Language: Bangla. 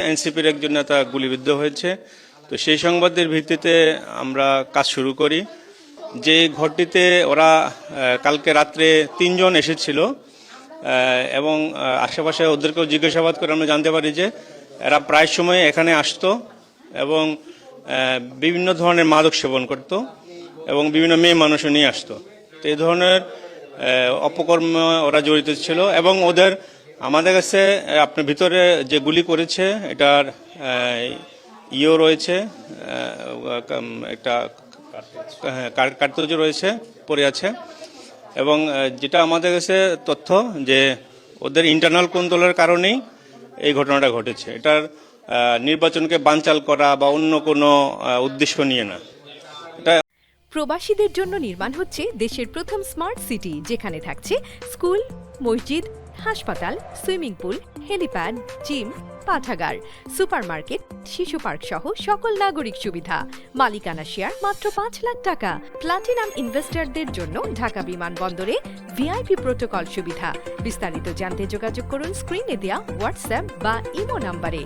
এনসিপির একজন নেতা গুলিবিদ্ধ হয়েছে। তো সেই সংবাদের ভিত্তিতে আমরা কাজ শুরু করি। যে ঘরটিতে ওরা কালকে রাত্রে 3 জন এসেছিল এবং আশেপাশে ওদেরকেও জিজ্ঞাসাবাদ করে আমরা জানতে পারি যে এরা প্রায় সময় এখানে আসতো এবং বিভিন্ন ধরনের মাদক সেবন করত এবং বিভিন্ন মেয়ে মানুষও নিয়ে আসতো। তো এই ধরনের অপকর্ম ওরা জড়িত ছিল এবং ওদের আমাদের কাছে আপনার ভিতরে যে গুলি করেছে এটার ইও রয়েছে, একটা কার্তুজ রয়েছে, পড়ে আছে। এবং যেটা আমাদের কাছে তথ্য যে ওদের ইন্টারনাল কোন্দলের কারণেই এই ঘটনাটা ঘটেছে। এটার নির্বাচনকে বানচাল করা বা অন্য কোনো উদ্দেশ্য নিয়ে না। প্রবাসীদের জন্য নির্মাণ হচ্ছে দেশের প্রথম স্মার্ট সিটি, যেখানে থাকছে স্কুল, মসজিদ, হাসপাতাল, সুইমিং পুল, হেলিপ্যাড, জিম, পাঠাগার, সুপারমার্কেট, শিশু পার্ক সহ সকল নাগরিক সুবিধা। মালিকানা শেয়ার মাত্র 5 লাখ টাকা। প্লাটিনাম ইনভেস্টরদের জন্য ঢাকা বিমানবন্দরে ভিআইপি প্রোটোকল সুবিধা। বিস্তারিত জানতে যোগাযোগ করুন স্ক্রিনে দেওয়া হোয়াটসঅ্যাপ বা ইমো নম্বরে।